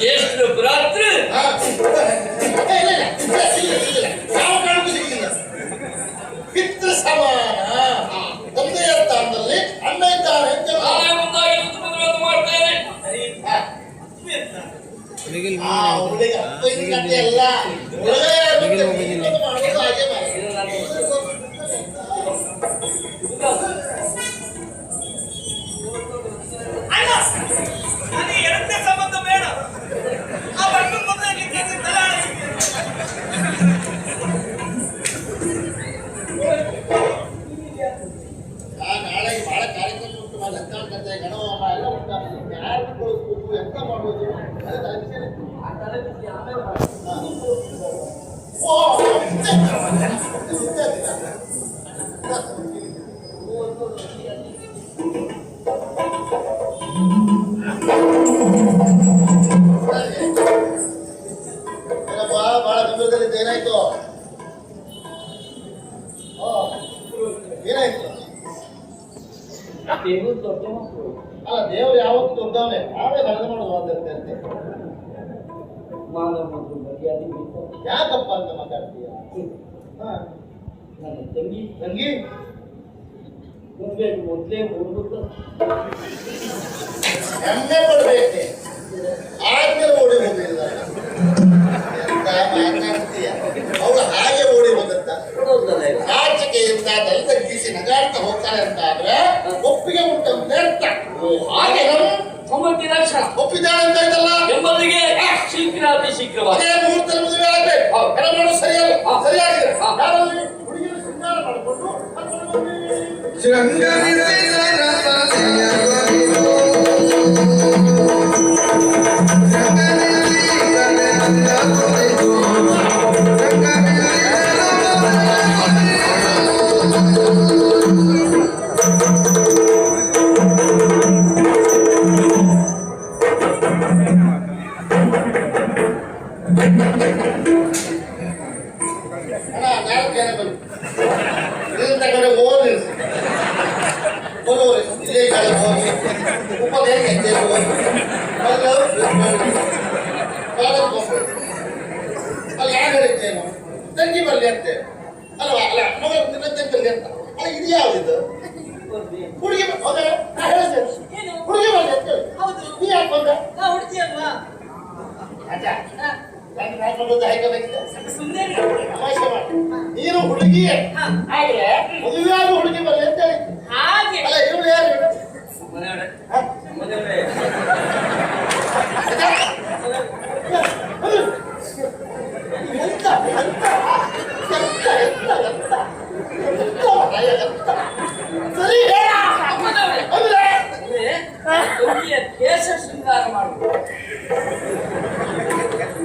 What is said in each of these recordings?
ಜ್ಯೇಷ್ಠ ಭ್ರಾತೃ ಯಾವ ಕಾರಣಕ್ಕೂ ಸಿಕ್ಕಿಲ್ಲ. ಪಿತೃ ಸಮಾನ ತಂದೆಯ ಸ್ಥಾನದಲ್ಲಿ ಅಣ್ಣ ಇದ್ದಾನೆ ಅಂತ ನಾನೇ ಮುಂದಾಗಿ ಮದುವೆ ಮಾಡ್ತೇನೆ. ಅವಳಿಗೆ ಅಪ್ಪ ಹಿಂಗಂತೆ ಅಲ್ಲ, ಒಳಗಡೆ ಮಾಡೋದು ಹಾಗೆ ಮಾಡಿ. ಅಣ್ಣ ನನಗೆ ಎರಡನೇ ಸಂಬಂಧ ಬೇಡ. ಆ ಬಟ್ಟು ಮದುವೆಗೆ ನಾಳೆ ಬಹಳ ಕಾರ್ಯಕ್ರಮ ಉಂಟು, ಲಂಕಾಂಕತೆ ಗಣಹೋಮ ಎಲ್ಲ ಉಂಟು. ಯಾರು ಕಳಿಸ್ಬೇಕು, ಎಂತ ಮಾಡೋದು ಬಹಳ ಗಂಭೀರದಲ್ಲಿದ್ದ. ಏನಾಯ್ತು ಏನಾಯ್ತು? ಅಲ್ಲ, ದೇವರು ಯಾವತ್ತು ದೊಡ್ಡವನೇ, ನಾವೇ ಕಳೆದ ಮಾಡೋದು ಮಾತಾಡ್ತೇನೆ. ಯಾಕಪ್ಪ ಅಂತ ಮಾತಾಡ್ತೀಯ? ನನ್ನ ತಂಗಿ ತಂಗಿ ಮೊದಲೇ ಓಡ್ಬಿಟ್ಟು ಹೆಮ್ಮೆ ಪಡ್ಬೇಕೆ, ಆದ್ಮೇಲೆ ಓಡಿ ಹೋಗಿಲ್ಲ ಎಂತ ಮಾತಾಡ್ತೀಯ? ಅವಳು ಹಾಗೆ ಓಡಿ ಹೋದಂತ ನಾಚಿಕೆಯಿಂದ ತಲೆ ತಗ್ಗಿಸಿ ನಗಾಡ್ತಾ ಹೋಗ್ತಾಳೆ ಅಂತ ಆದ್ರೆ ಒಪ್ಪಿಗೆ ಉಂಟು ಅಂತ ಅರ್ಥ. ಹಾಗೆ ಸಮ್ಮತಿ ಲಕ್ಷಣ ಒಪ್ಪಿದ್ದಾಳೆ ಅಂತ ಇದಲ್ಲ ಎಂಬುದಿಗೆ ಶೀಘ್ರಾತಿ ಶೀಘ್ರವಾಗಿ ಅದೇ ಮುಹೂರ್ತದಲ್ಲಿ ಮದುವೆ ಆಗ್ಬೇಕು. ಕೆಲವರು ಸರಿಯಲ್ಲ, ಸರಿಯಾಗಿದೆ. ಯಾರಲ್ಲಿ ಹುಡುಗಿರು ಶೃಂಗಾರ ಮಾಡಿಕೊಂಡು ಅಲ್ಲಿ ಯಾರು ಹೇಳಿದ್ದೇನು ತಂಗಿ ಬರಲಿ ಅಂತೆ ಅಲ್ವಾ? ಅಲ್ಲ, ಮಗ ತಂಗಿ ಬರಲಿ ಅಂತ. ಅಲ್ಲ, ಇದು ಯಾವ್ದಿದು? ಹುಡುಗಿ ಹುಡುಗಿ ಬರಲಿ ಅಂತ ನೀ ಯಾಕೆ ಬಂದ? ನೀನು ಹುಡುಗಿಯೇ, ಆದ್ರೆ ಮದುವೆಯಾದ ಹುಡುಗಿ ಬರಲಿ ಅಂತ ಹೇಳಿ. ಅಲ್ಲ, ಇವಳು ಯಾರು? ಸರಿ ಕೇಶ ಶೃಂಗಾರ ಮಾಡುವುದು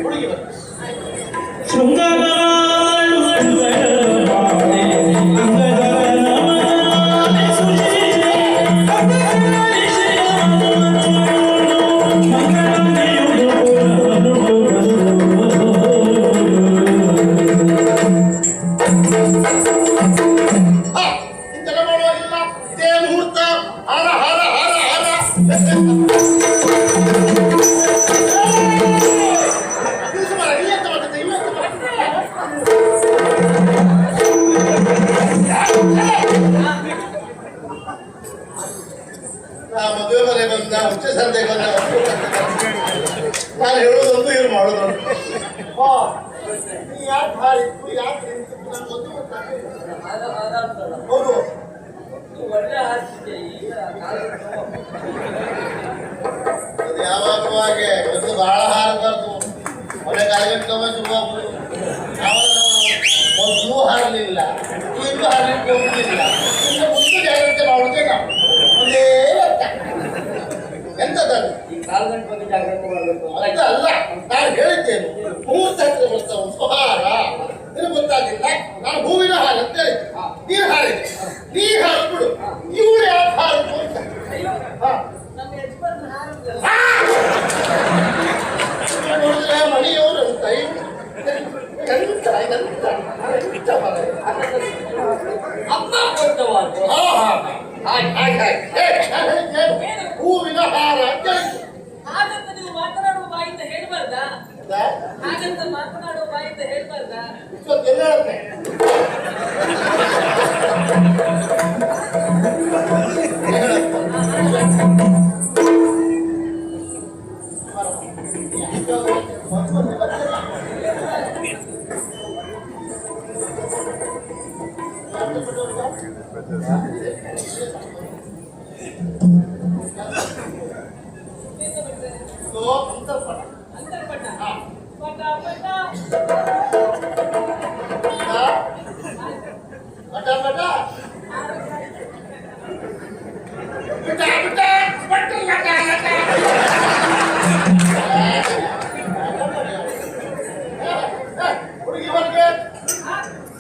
ಹುಡುಗಿ ಶೃಂಗಾರ ಮದುವೆ ಮನೆ ಬಂದ, ಹುಚ್ಚ ಸಂತೆ ಬಂದ. ನಾನು ಹೇಳೋದೊಂದು ಇವ್ರು ಮಾಡೋದೊಂದು. ಯಾಕೆ ಹಾರಿತ್ತು, ಯಾಕೆ ನಿಂತಿತ್ತು ನನಗೊಂದು ಗೊತ್ತಾಗ್ಲಿಲ್ಲ. ಹೌದು, ಒಳ್ಳೆ ಹಾಕಿದ್ದೆ. ಅದು ಯಾವಾಗಲೂ ಹಾಗೆ ಒಂದು ಬಹಳ ಹಾರಬಾರ್ದು. ಮನೆ ಕಾಲಗಟ್ಟವ ಶುರು ಆಗ್ಬೋದು. ಮೊದಲು ಹಾರಲಿಲ್ಲ, ಈಗಲೂ ಹಾರಲಿಕ್ಕೆ ಹೋಗಲಿಲ್ಲ. ಇನ್ನು ಮುಂದೆ ಜಾಗ್ರತೆ ಮಾಡೋದೇ ನಾವು. ಒಂದೇ ಎಂತದಲ್ಲ, ಈ ಕಾಲ್ಗಂಟೆ ಬಗ್ಗೆ ಜಾಗ್ರತೆ ಮಾಡಬೇಕು. ಅಲ್ಲ, ನಾನು ಹೇಳಿದ್ದೇನು ಮುಹೂರ್ತ ಹತ್ರ ಬರ್ತಾ ಉಂಟು ಹಾರ. ನಿನಗೆ ಗೊತ್ತಾಗಿಲ್ಲ, ನಾನು ಹೂವಿನ ಹಾರ ಅಂತ ಹೇಳಿದ್ದೆ. ನೀರು ಹಾರಿದೆ, ನೀರು ಹಾರಿಬಿಡು. ಇವಳು ಯಾಕೆ ಹಾರಿತು ಅಂತ ನೋಡಿದ್ರೆ ಮನೆಯವರು ಅಂತ ಎಂತ ಅಮ್ಮ ಕೊಟ್ಟವಾದ ಹೂವಿನ ಹಾರ ಅಂತ ಹೇಳಿದ್ದು. ಹಾಗಂತ ನೀವು ಮಾತನಾಡುವ ಬಾಯಿಂದ ಅಂತರ್ಪಣ. ಅಂತರ್ಪಟ. ಹಾ. ಪಟ ಪಟ. ಪಟ ಪಟ ಹುಡುಗಿ ಹೊರಗೆ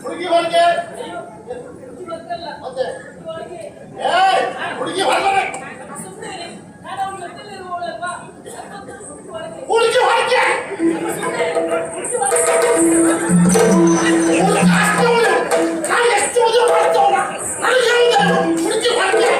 ಹುಡುಗಿ ಹೊರಗೆ ಇದು ಗೊತ್ತಲ್ಲ. ಮತ್ತೆ ಇದು ಒಳಗೆ. ಹುಡುಗಿ ಹೊರಗೆ ಸುಮ್ಮನೆ ಇರಿ. ನಾನು ಅವ್ನ ಜೊತೆಲಿರುವವಳಲ್ವಾ? ಅದೊಂದು ಹುಡುಗಿ ಒಳಗೆ. ಹುಡುಗಿ ಹೊರಗೆ ಸುಮ್ಮನೆ ಇರು. ಹುಡುಗಿ ಒಳಗೆ. ನಾನು ಎಷ್ಟು ಮದುವೆ ಮಾಡ್ತವಲ್ಲ ನನಗೆ ಹೇಳಿದೆ ಹುಡುಗಿ ಹೊರಗೆ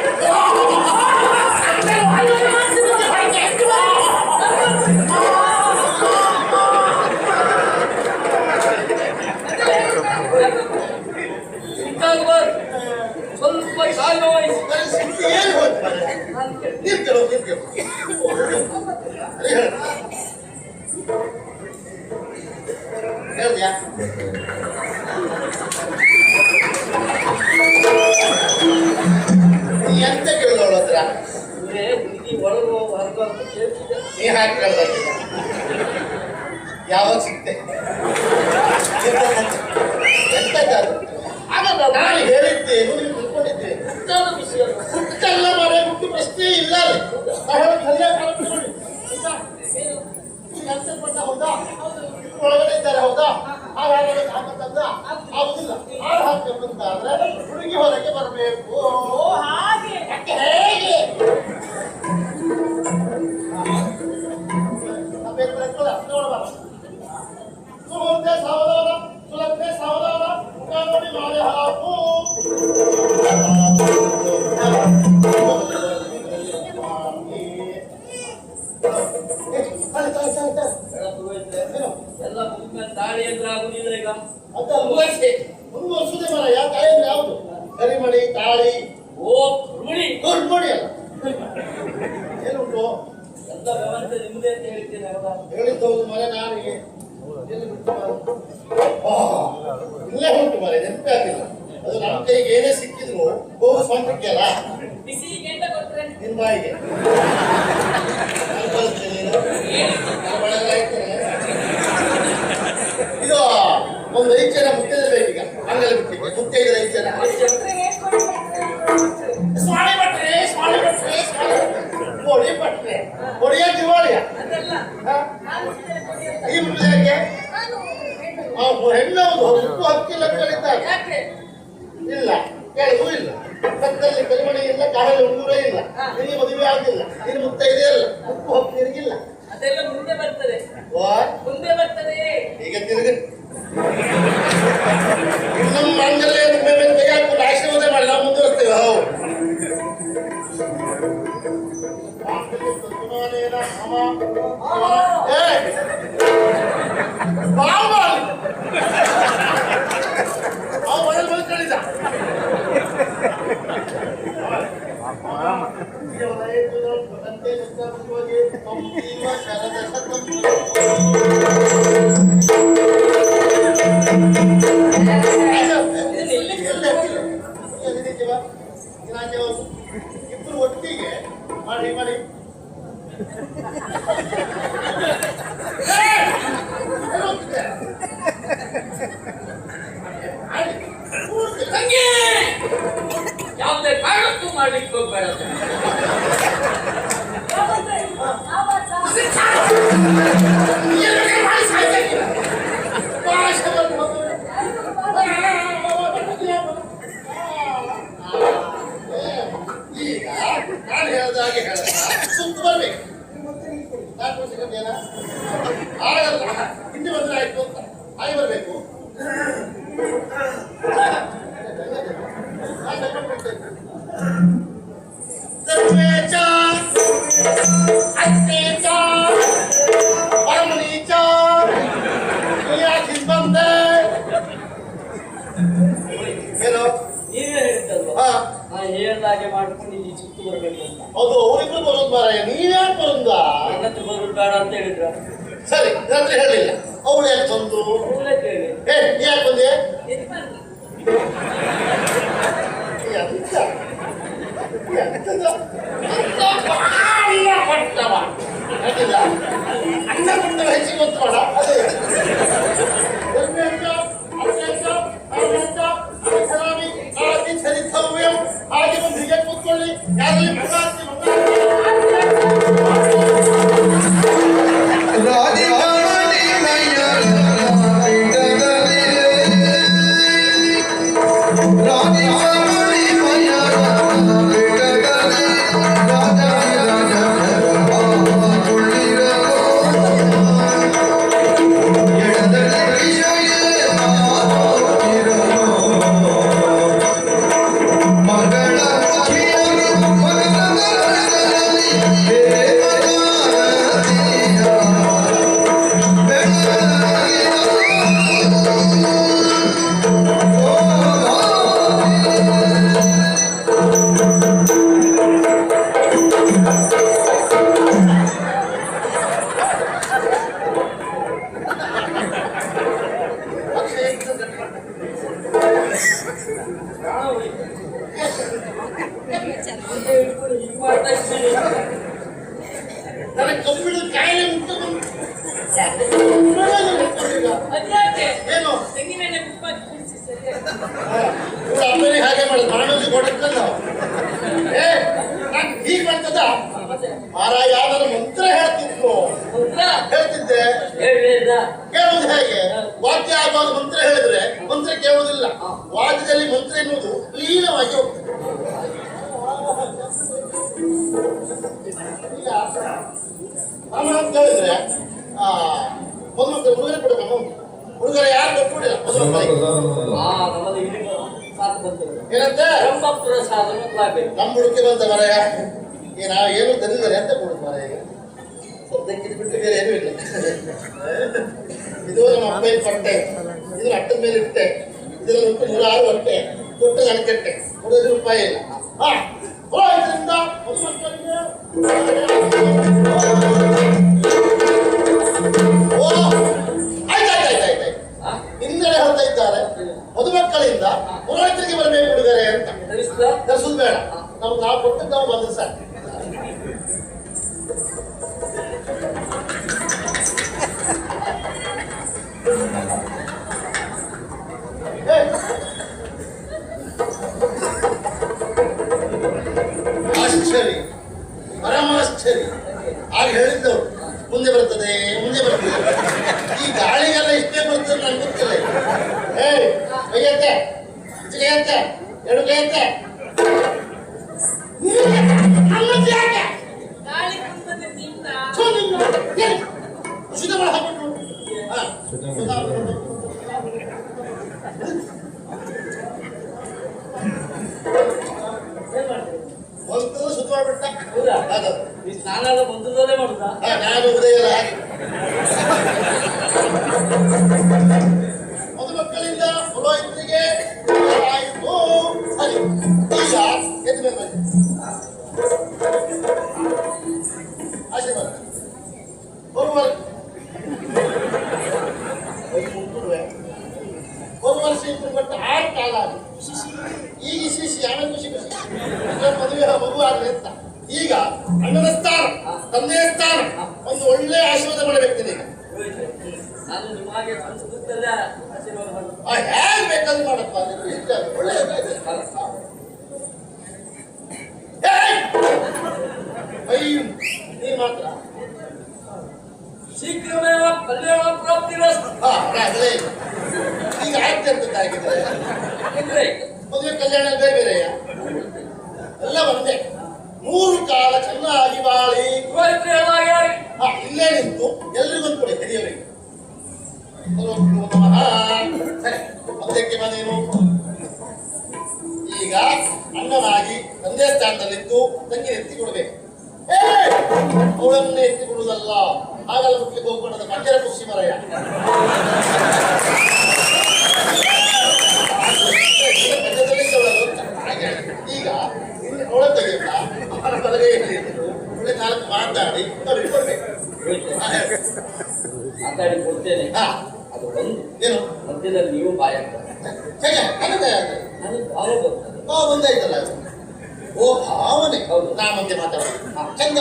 ಸಿಟ್ಟಾಗಬಾರ್ದು. ಸ್ವಲ್ಪ ಕಾಲು ವಹಿಸಿ. ಏನು ಹೋಗ್ತಾರೆ ನಾನು ಕೇಳಿ. ನೀರು ಕೆಲವು ನೀರು ಕೆಲವು ಹೇಳಿದ್ಯಾ ನೀ ಎಂತ ಕೇಳಿದವಳ ಹತ್ರ ಇವ್ರೇ ಹುಡುಗಿ ಒಳಗೋ ಹೊರಗೋ ಅಂತ ಕೇಳ್ತಿದ್ದೆ. ನೀ ಹಾಕಿ ಕೇಳ್ದ ಯಾವಾಗ ಸಿಕ್ತೆ ಎಂತದ್ದು ಆಗಲ್ಲ. ನಾನು ಹೇಳಿದ್ದೆ ನೀವು ತಿಳ್ಕೊಂಡಿದ್ದೆ ಮುಖ್ಯವಾದ ವಿಷಯ ಅದು. ಹುಟ್ಟೆಲ್ಲ ಮರೆ ಹುಟ್ಟು ಪ್ರಶ್ನೆ ಇಲ್ಲ ಅಂತರ್ಪಟ್ಟ ಹೌದಾ ಒಳಗಡೆ ಇದ್ದಾರೆ ಹೌದಾ ಹಾಗಾದ್ರೆ ಹಾಕಂತಂದ ಆಗುದಿಲ್ಲ ಹಾಳು ಹಾಕಬೇಕಂತಾದ್ರೆ ಹುಡುಗಿ ಹೊರಗೆ ಬರಬೇಕು. ಓ ಹಾಗೆ. ಹೇಗೆ ಸುಲಭತೆ ಸಾವಧಾನ ಸುಲಭತೆ ಸಾವಧಾನ ಮುಖ ನೋಡಿ ಮಾಲೆ ಹಾಕು ಎಲ್ಲ ಪುರೋಹಿತರೆ, ಎಲ್ಲ ಮುಗಿದ್ಮೇಲೆ ತಾಳಿ ಅಂದ್ರೆ ಆಗುದಿಲ್ಲ ಈಗ. ಮುಂದುವರ್ಸುದೇ ಮರ ಯಾವ ತಾಯಿ ಯಾವುದು ಕರಿಮಣಿ ತಾಳಿ ಓ ರುಮಣಿ. ನೋಡಿ ಅಲ್ಲ ಏನುಂಟು ಎಲ್ಲ ವ್ಯವಸ್ಥೆ ನಿಮ್ದೇ ಅಂತ ಹೇಳ್ತೀನಿ ಹೌದಾ? ಹೇಳಿದ್ದು ಹೌದು ಮರೆ ನಾನಿಗೆ ಎಲ್ಲಿ ಬಿಟ್ಟು ಮಾರು? ಇಲ್ಲೇ ಉಂಟು ಮರೆ ನೆನಪೇ ಆಗಿಲ್ಲ ಅದು ನಮ್ಮ ಕೈಗೆ ಏನೇ ಸಿಕ್ಕಿದ್ರು ಹೋಗು ಸ್ವಂತಕ್ಕೆ ಅಲ್ಲ ಬಿಸಿ ಕೆಂಡ ಕೊಟ್ರೆ ನಿನ್ ಬಾಯಿಗೆ ನಾನು ಕಳಿಸ್ತೇನೆ ನೀನು. ನನ್ನ ಮನೆಯಲ್ಲಿ ಆಯ್ತೇನೆ. ಇದು ಒಂದು ಐಚನ ಮುತ್ತೈದ ಬೇಕೀಗ ಹಂಗಲ್ಲಿ ಬಿಟ್ಟಿಗೆ ಮುತ್ತೈದ ಐಚನ ಸ್ವಾಮಿ ಭಟ್ರೆ ಸ್ವಾಮಿ ಭಟ್ರೆ ಕೊಡಿ ಭಟ್ರೆ ಕೊಡಿಯ ದಿವಾಳಿಯ ಅದೆಲ್ಲ ಹಾ? ನಾನು ಕೊಡಿ ಅಂತ. ಈ ಮುಟ್ಟಿಗೆ ಹೆಣ್ಣು ಉಪ್ಪು ಹಕ್ಕಿಲ್ಲ ಕಲಿತಾರೆ ಯಾಕೆ? ಇಲ್ಲ ಕೇಳುವು ಇಲ್ಲ ಕತ್ತಲ್ಲಿ ಕರಿಮಣಿ ಇಲ್ಲ ಕಾರಲ್ಲಿ ಉಂಗುರ ಇಲ್ಲ ನಿನಗೆ ಮದುವೆ ಆಗಿಲ್ಲ ನಿನ್ನ ಮುತ್ತೈದೆ ಇಲ್ಲ ಉಪ್ಪು ಹಕ್ಕಿ ನಿನಗಿಲ್ಲ ಅದೆಲ್ಲ ಮುಂದೆ ಬರ್ತದೆ. ವಾಟ್ ಮುಂದೆ ಬರ್ತದೆ. ಈಗ ತಿರುಗಿ ನಮ್ಮ ಮಾಂಗಲ್ಯ ಮೇಲೆ ಕೈ ಹಾಕೊಂಡು ಆಶೀರ್ವಾದ ಮಾಡಿ ನಾವು ಮುಂದುವರಿಸ್ತೇವೆ ಹೌದು ಕಳಿದ ಇಬ್ರು ಒಟ್ಟಿಗೆ ಮಾಡಿ ಮಾಡಿ ತಂಗಿ ಯಾವುದೇ ಕಾರಣಕ್ಕೂ ಮಾಡ್ಲಿಕ್ಕೆ ಹೋಗ್ಬೇಡ. ಈಗ ನಾನು ಹೇಳ್ದಾಗೆ ಹೇಳ ಸುತ್ತ ಬರ್ಬೇಕು 4 ವರ್ಷ ಏನ ಆಗಲ್ಲ ಹಿಂದೆ ಬಂದ್ರೆ ಆಯ್ತು ಅಂತ ಹಾಗೆ ಬರ್ಬೇಕು ಏನು ನೀವೇ ಹೇಳಿದ್ದಲ್ವಾ ನಾನು ಹೇಳ್ದಾಗೆ ಮಾಡ್ಕೊಂಡು ಇಲ್ಲಿ ಸುತ್ತು ಬರ್ಬೇಕು ಅಂತ. ಹೌದು ಅವರಿಬ್ರು ಬರೋದು ಮಾರಾಯ ನೀವ್ಯಾಕೆ ಬರೋದ ನನ್ನ ಹತ್ರ ಬರೋದು ಬೇಡ ಅಂತ ಹೇಳಿದ್ರ. ಸರಿ ರಾತ್ರಿ ಹೇಳಿಲ್ಲ ಅವಳು ಯಾಕೆ ಬಂದು ಒಳ್ಳೆ ಕೇಳಿ ನೀ ಯಾಕೆ ಬಂದೆ ಎಲ್ಲಿ ಬರ್ಲಿ? ಕೊಟ್ಟವ ನನಗೆ ಕಬ್ಬಿಣದ ಕಾಯಿಲೆ ಉಂಟು ಅದ್ಯಾಕೆ ಏನು ತೆಂಗಿನೆಣ್ಣೆ ತುಪ್ಪ ಕುಡಿಸಿ ಸರಿ ಅಮ್ಮನಿಗೆ ಹಾಗೆ ಮಾಡೋದು ಮಾಡೋದು ಕೊಡಕ್ಕಲ್ಲ ಏ ನಾನು ಹೀಗೆ ಮಾಡ್ತದ ಮಾರಾಯ ಯಾವ್ದಾದ್ರು ಮಂತ್ರ ಹೇಳ್ತಿದ್ರು ಹೇಳ್ತಿದ್ದೆ ಹೇಳಿದ ಕೇಳುವುದು ಹೇಗೆ ವಾಕ್ಯ ಆಗುವಾಗ ಮಂತ್ರ ಹೇಳಿದ್ರೆ ಮಂತ್ರ ಕೇಳುವುದಿಲ್ಲ ವಾಕ್ಯದಲ್ಲಿ ಮಂತ್ರ ಎನ್ನುವುದು ಲೀನವಾಗಿ ಹೋಗ್ತದೆ ನಾನು ಅಂತ ಹೇಳಿದ್ರೆ ಮದುಮಕ್ಕಳು ಉಡುಗೊರೆ ಕೊಡಬೇಕು ಉಡುಗೊರೆ ಯಾರು ಕೊಟ್ಬಿಡಿಲ್ಲ ಮದುಮಕ್ಕಳಿಗೆ ಏನಂತೆ ನಮ್ಮ ಹುಡುಕಿ ಬಂದ ಮರೆಯ ನಾವು ಏನು ತಂದಿದ್ದಾರೆ ಅಂತ ಕೊಡುದು ಮರೆಯ ಸದ್ಯಕ್ಕೆ ಬಿಟ್ಟು ಬೇರೆ ಏನೂ ಇಲ್ಲ ಇದು ನಮ್ಮ ಅಪ್ಪನ ಪಟ್ಟೆ ಇದು ಅಟ್ಟದ ಮೇಲೆ ಇಟ್ಟೆ ಇದರಲ್ಲಿ ಉಂಟು 106 ಹೊಟ್ಟೆ ಕೊಟ್ಟು ನನಕಟ್ಟೆ ₹100 ಇಲ್ಲ ಹಾ ಇದರಿಂದ ಮದುಮಕ್ಕಳಿಗೆ ಆಯ್ತಾಯ್ತಾಯ್ತಾಯ್ತಾಯ್ತು ಹಿಂದೆ ಹೇಳ್ತಾ ಇದ್ದಾರೆ ಮದುಮಕ್ಕಳಿಂದ ಪುರೋಹಿತರಿಗೆ ಬರಬೇಕು ಹುಡುಗರೆ ಅಂತ ತರಿಸುದು ಬೇಡ ನಾವು ಕೊಟ್ಟದ್ದು ನಾವು ಬಂದ್ರೆ ಸಾಕು ಆಶ್ಚರ್ಯ ಪರಮಾಶ್ಚರ್ಯ ಆಗ ಹೇಳಿದ್ದವರು ಮುಂದೆ ಬರ್ತದೆ ಈ ಗಾಳಿಗೆಲ್ಲ ಇಷ್ಟೇ ಬರ್ತದೆ ನನಗೆ ಗೊತ್ತಿಲ್ಲ ಕೈಯಂತೆ ಕೈಯಂತೆ ಎರಡು ಕೈಯಂತೆ ಗಾಳಿ ಕುಂದದೆ ನಿನ್ನ ಶುದ್ಧ ಮಾಡಿ ಹಾಕ್ಬಿಟ್ರು ಒಂದು ಶುದ್ಧ ಮಾಡ್ಬಿಟ್ಟ ಈ ಸ್ನಾನ ಎಲ್ಲ ಬಂದದಲ್ಲೇ ಮಾಡುದಾ ನಾನು ಉದಯ ಇಲ್ಲ ಮದುಮಕ್ಕಳಿಂದ ಪುರೋಹಿತರಿಗೆ ಆಯಿತು ಸರಿ ಈಗ ಎದ್ದು ಮೇಲೆ ಬನ್ನಿ ಆಶೀರ್ವಾದ ಒಂದು ವರ್ಷ ಇತ್ತು ಬಟ್ 6 ಕಾಲ ಈಗ ಶಿಶಿ ಆಮೇಲೆ ಖುಷಿ ಮದುವೆ ಮಗು ಆಗಲಿ ಅಂತ ಈಗ ಅಣ್ಣನ ಸ್ಥಾನ ತಂದೆಯ ಸ್ಥಾನ ಒಂದು ಒಳ್ಳೆ ಆಶೀರ್ವಾದ ಮಾಡಬೇಕು ನೀನು ನಾನು ನಿಮಗೆ ಸಂಸ್ಕೃತಲ್ಲ ಆಶೀರ್ವಾದ ಮಾಡು ಹೇಗೆ ಬೇಕಾದ್ರೂ ಮಾಡಪ್ಪ ಇಷ್ಟ ಒಳ್ಳೆಯದಾಗಿದೆ ನೀನು ಮಾತ್ರ ಶೀಘ್ರಮೇವ ಕಲ್ಯಾಣ ಪ್ರಾಪ್ತಿರಸ್ತು ಅದೇ ಈಗ ಆಯ್ತು ಅಂತ ಆಗಿದ್ರೆ ಅಂದ್ರೆ ಮದುವೆ ಕಲ್ಯಾಣ ಬೇರೆ ಬೇರೆಯ ಎಲ್ಲ ಒಂದೇ 3 ಕಾಲ ಚೆನ್ನಾಗಿ ಬಾಳಿ ಇಲ್ಲೇ ನಿಂತು ಎಲ್ರಿಗೊಂದು ಕೊಡಿ ಹಿರಿಯವರಿಗೆ ಮಧ್ಯಕ್ಕೆ ಮನೇನು ಈಗ ಅಣ್ಣನಾಗಿ ತಂದೆ ಸ್ಥಾನದಲ್ಲಿದ್ದು ತಂಗಿ ಎತ್ತಿ ಕೊಡಬೇಕು ಅವಳನ್ನೇ ಎತ್ತಿ ಕೊಡುವುದಲ್ಲ ಹಾಗಲ್ಲ ಮುಟ್ಲಿಕ್ಕೆ ಹೋಗ್ಕೊಂಡದ ಮಂಜರ ಖುಷಿ ಮರಯ್ಯ ಈಗ ಒಳ ತೆಗೆಯುತ್ತ ಅವರ ಬಲಗೈ ಒಳ್ಳೆ 4 ಮಾತಾಡಿ ಕೊಡ್ಬೇಕು ಮಾತಾಡಿ ಕೊಡ್ತೇನೆ ಅದು ಒಂದು ಏನು ಮಧ್ಯದಲ್ಲಿ ನೀವು ಬಾಯ ಒಂದಾಯ್ತಲ್ಲ ಓ ಭಾವನೆ ಹೌದು ನಾ ಮುಂದೆ ಮಾತಾಡೋದು ಚಂದ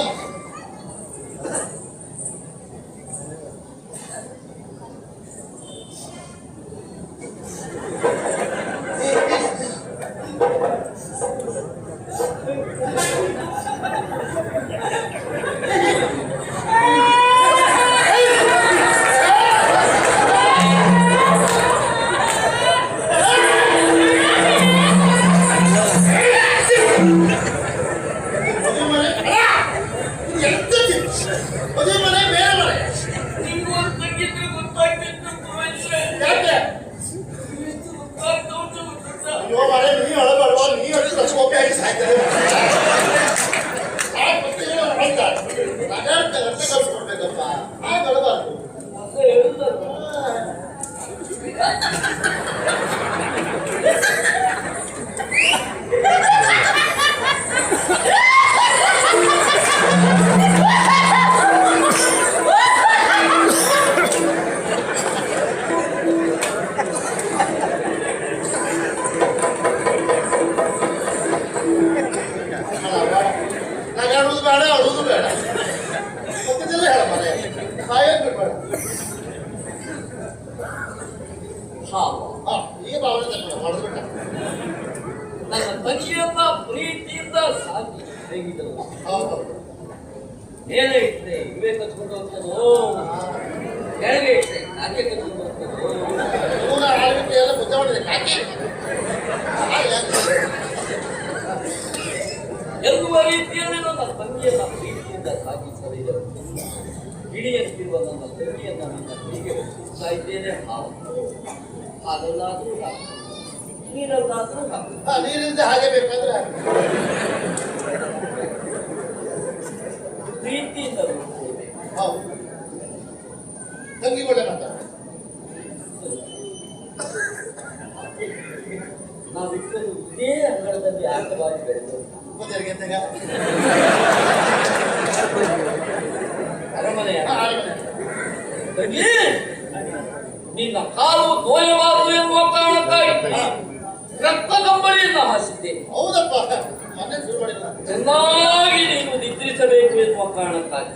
ಬೇಡ ಅಳುವುದು ಬೇಡ ಮತ್ತದೆಲ್ಲ ಹೇಳ ಮನೆ ಸಾಯೋದು ಬೇಡ. ಈಗ ಭಾವನೆ ಮಾಡಿದ್ರು ಬೇಡ. ನನ್ನ ತಂಗಿಯನ್ನ ಪ್ರೀತಿಯಿಂದ ಸಾಕಿ ಹೇಗಿದ್ದಲ್ಲ ಹೌದು ಮೇಲೆ ಇಟ್ಟರೆ ಇವೇ ಕಚ್ಕೊಂಡು ಹೋಗ್ತದೋ, ಕೆಳಗೆ ಇಟ್ಟರೆ ನಾಕೆ ಕಚ್ಕೊಂಡು ಹೋಗ್ತದೋ. ಇವನ ಆಳ್ವಿಕೆ ಎಲ್ಲ ಬುದ್ಧ ಮಾಡಿದೆ ಕಾಕಿ ಎನ್ನುವ ರೀತಿಯಲ್ಲಿ ನನ್ನ ತಂಗಿಯನ್ನ ಪ್ರೀತಿಯಿಂದ ಸಾಗಿಸಲಿದೆ. ಹಿಡಿಯಂತಿರುವ ನನ್ನ ತಂಗಿಯನ್ನ ನನ್ನ ಕೈಗೆ ಒಪ್ಪಿಸ್ತಾ ಇದ್ದೇನೆ. ಹಾಗಲ್ಲಾದ್ರೂ ಸಾಕು, ನೀರಲ್ಲಾದ್ರೂ ಸಾಕು. ನೀರಿಂದ ಹಾಗೆ ಬೇಕಾದ್ರೆ ಪ್ರೀತಿಯಿಂದ ನೋಡ್ತೇವೆ. ಹೌದು ತಂಗಿ ಒಳ್ಳೆ ಮಾತಾಡ ನಾವಿಬ್ಬರು ಇದೇ ಅಂಗಳದಲ್ಲಿ ಆಟವಾಗಿ ಬೆಳೆದು ಗೊತ್ತಿರ್ಗೆಂತಾಗ ಅರಮನೆಯ ತಂಗಿ, ನಿನ್ನ ಕಾಲು ನೋಯಬಾರದು ಎನ್ನುವ ಕಾರಣಕ್ಕಾಗಿ ರಕ್ತ ಕಂಬಳಿಯನ್ನು ಹಾಸಿದ್ದೇನೆ. ಹೌದಪ್ಪ ಮೊನ್ನೆ ಶುರು ಮಾಡಿಲ್ಲ. ಚೆನ್ನಾಗಿ ನೀನು ನಿದ್ರಿಸಬೇಕು ಎನ್ನುವ ಕಾರಣಕ್ಕಾಗಿ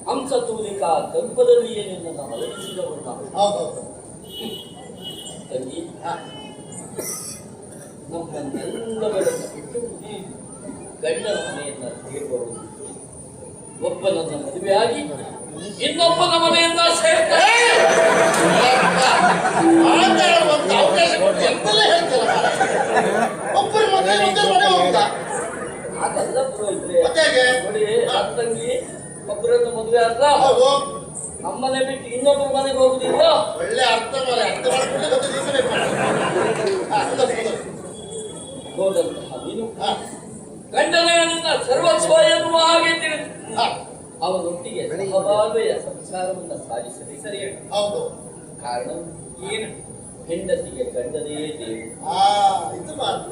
ಹಂಸ ತೂಲಿಕ ಗರ್ಭದಲ್ಲಿಯೇ ನಿನ್ನನ್ನು ಮಲಗಿಸಿದವನು ನಾನು. ಹೌದೌದು ತಂಗಿ, ನಮ್ಮನ್ನೆಲ್ಲವರನ್ನು ಬಿಟ್ಟು ನೀನು ಗಂಡನ ಮನೆಯನ್ನ ಸೇರುವವರು. ಒಬ್ಬನನ್ನ ಮದುವೆಯಾಗಿ ಇನ್ನೊಬ್ಬನ ಮನೆಯನ್ನ ಸೇರ್ತಾರೆ. ಮಾತಾಡುವಂತ ಅವಕಾಶ ಕೊಟ್ಟು ಎಂತೆಲ್ಲ ಹೇಳ್ತಾರ. ಒಬ್ಬರು ಮದುವೆ ಒಂದೇ ಮನೆ ಹೋಗ್ತಾ ಅದೆಲ್ಲ ಪುರೋಹಿತ್ರೆ. ಮತ್ತೆ ಹೇಗೆ? ನೋಡಿ, ಆ ತಂಗಿ ಒಬ್ಬರನ್ನು ಮದುವೆ ಆದ್ರ ಹೌದು ನಮ್ಮನೆ ಬಿಟ್ಟು ಇನ್ನೊಬ್ಬರ ಮನೆಗೆ ಹೋಗುದಿಲ್ಲ. ಒಳ್ಳೆ ಅರ್ಥ ಮಾಡಿ ಅರ್ಥ ಮಾಡ್ಕೊಂಡೆ ಮತ್ತೆ ನಿಲ್ಲಿಸಬೇಕು. ಹೋದಂತಹ ನೀನು ಗಂಡನೇ ನಿನ್ನ ಸರ್ವಸ್ವ ಎನ್ನುವ ಹಾಗೆ ತಿಳಿದು ಅವನೊಟ್ಟಿಗೆ ಸಹಬಾಳ್ವೆಯ ಸಂಸಾರವನ್ನು ಸಾಧಿಸದೆ ಸರಿಯಾಗಿ. ಹೌದು ಕಾರಣ ಏನು? ಹೆಂಡತಿಗೆ ಗಂಡನೇ ದೇವರು. ಇದು ಮಾತು.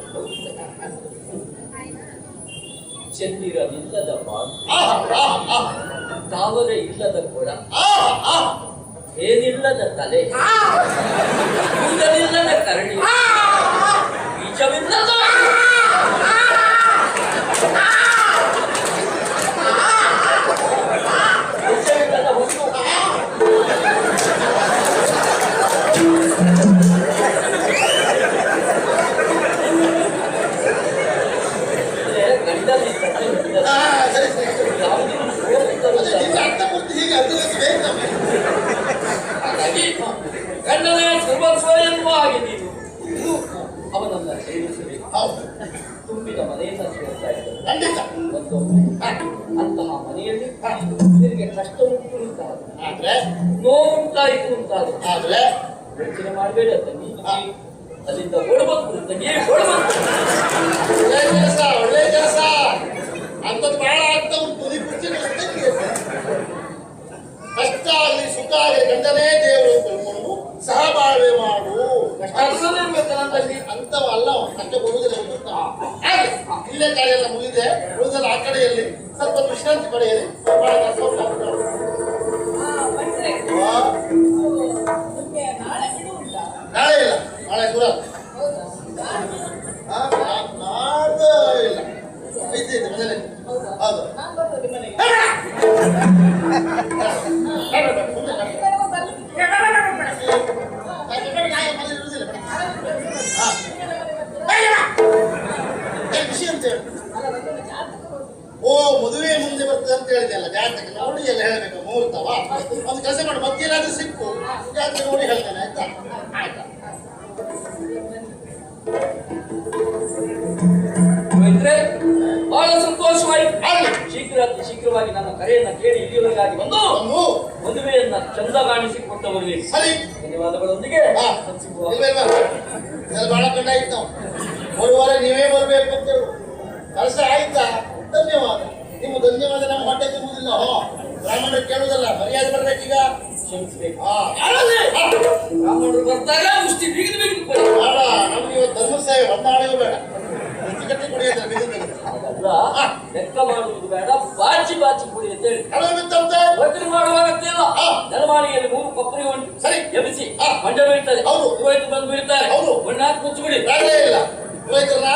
ಚಂದಿರನಿಲ್ಲದ ಬಾಳು, ತಾವರೆ ಇಲ್ಲದ ಕೊಡ, ಏನಿಲ್ಲದ ತಲೆ, ಕೂದಲಿಲ್ಲದ ಕರಡಿ, ಬೀಜವಿಲ್ಲದ ಬೀಜವಿಲ್ಲದ ಹುಟ್ಟು, ಸರಿ ಅರ್ಥ ಕೊಟ್ಟು ಹೀಗೆ ಅರ್ಥಬೇಕು ನಮಗೆ. ಹಾಗಾಗಿ ಗಂಡನೇ ಸರ್ವಸ್ವ ಎನ್ನುವ ಹಾಗೆ ನೀನು ಅವನನ್ನ ಸೇರಿಸಬೇಕು. ಹೌದು ತುಂಬಿದ ಮನೆಯನ್ನ ಸೇರ್ತಾ ಇದ್ದರು. ಖಂಡಿತ. ಅಂತಹ ಮನೆಯಲ್ಲಿ ನಿನಗೆ ಕಷ್ಟ ಉಂಟು ಅಂತಾದ, ಆದ್ರೆ ನೋವುಂಟಾಯಿತು ಅಂತಾದ ಆದ್ರೆ ಯೋಚನೆ ಮಾಡಬೇಡ ತಂಗಿ. ಅಲ್ಲಿಂದ ಓಡಬೇಕು ತಂಗಿ, ಓಡಬೇಕು. ಒಳ್ಳೆ ಕೆಲಸ ಒಳ್ಳೆ ಕೆಲಸ ಅಂತದ್ದು ಬಹಳ ಆಗ್ತಾ ಉಂಟು. ನೀ ಕುರ್ಚಿ ಕಷ್ಟ ಆಗಲಿ ಸುಖ ಆಗಲಿ ಗಂಡನೇ ದೇವರು ಅಂತ ತಿಳ್ಕೊಂಡು ಸಹಬಾಳ್ವೆ ಮಾಡು. ಕಷ್ಟದಲ್ಲಿರ್ಬೇಕಲ್ಲ ತಂಗಿ. ಅಂತವಲ್ಲ ಕಷ್ಟ ಕೊಡುವುದಿಲ್ಲ. ಹಾಗೆ ಇಲ್ಲೇ ಕಾರ್ಯ ಮುಗಿದೆ, ಉಳಿದಲ್ಲ ಆ ಕಡೆಯಲ್ಲಿ ಸ್ವಲ್ಪ ವಿಶ್ರಾಂತಿ ಪಡೆಯಲಿ. ಬಹಳ ಕಷ್ಟ ಉಂಟು. ನಾಳೆ ಇಲ್ಲ, ನಾಳೆ ದೂರ ನಾಡ್ದು ಇಲ್ಲ, ಐತೆ ಮನೇಲಿ. ಹೌದು ವಿಷಯ ಅಂತ ಹೇಳಿ. ಓ ಮದುವೆ ಮುಂದೆ ಬರ್ತದೆ ಅಂತ ಹೇಳಿದೆ ಅಲ್ಲ, ಜಾತಕ ನೋಡಿ ಎಲ್ಲ ಹೇಳ್ಬೇಕು. ಮುಹೂರ್ತವ ಒಂದು ಕೆಲಸ ಮಾಡಿ, ಮಧ್ಯರಾತ್ರಿ ಸಿಕ್ಕು ಜಾತಕ ನೋಡಿ ಹೇಳ್ತೇನೆ ಆಯ್ತಾ? ಆಯ್ತಾ ಬಹಳ ಸಂತೋಷವಾಯಿತು. ಶೀಘ್ರವಾಗಿ ನನ್ನ ಕರೆಯನ್ನ ಕೇಳಿ ಇಲ್ಲಿಯವರೆಗಾಗಿ ಬಂದು ಮದುವೆಯನ್ನ ಚಂದ ಕಾಣಿಸಿಕೊಟ್ಟವರಿಗೆ ಸರಿ ಧನ್ಯವಾದಗಳೊಂದಿಗೆ ಬಹಳ ಕಂಡ ಆಯ್ತು. ನಾವು ಬರುವಾಗ ನೀವೇ ಬರ್ಬೇಕು ಅಂತ ಕೆಲಸ ಆಯ್ತಾ? ಧನ್ಯವಾದ. ನಿಮ್ಮ ಧನ್ಯವಾದ ನಮ್ಮ ಹೊಟ್ಟೆ ತುಂಬುದಿಲ್ಲ. ಬ್ರಾಹ್ಮಣರು ಕೇಳುವುದಲ್ಲ, ಮರ್ಯಾದೆ ಬರ್ಬೇಕೀಗ. ಕ್ಷಮಿಸಬೇಕು. ಬ್ರಾಹ್ಮಣರು ಬರ್ತಾರೆ ಮುಷ್ಟಿ ಬಿಗಿದು ಬಿಗಿದು ಕೊಡಿ. ಬೇಡ, ನಮ್ಗೆ ಇವತ್ತು ಧರ್ಮ ಸೇವೆ ಹೊಂದಾಣಿಗೂ ಬೇಡ. ಟಿಕೆಟ್ ಕುಡಿಯೋದ್ರೆ ಬಿಗಿದು ಅದಲ್ಲ, ಲೆಕ್ಕ ಮಾಡುವುದು ಬೇಡ, ಬಾಚಿ ಕುಡಿ ಅಂತ ಹೇಳಿ ವಚನ ಮಾಡುವ ಅಗತ್ಯ ಇಲ್ಲ. ನೆಲಮಾಳಿಗೆಯಲ್ಲಿ 3 ಕೊಪ್ಪರಿ ಉಂಟು. ಸರಿ ಎಬ್ಬಿಸಿ ಮಂಡ ಬೀಳ್ತದೆ. ಹೌದು. ಪುರೋಹಿತರು ಬಂದು ಬೀಳ್ತಾರೆ. ಹೌದು. ಮಣ್ಣು ಹಾಕಿ ಮುಚ್ಚಿಬಿಡಿ. ಇಲ್ಲ ಪುರೋಹಿತರನ್ನ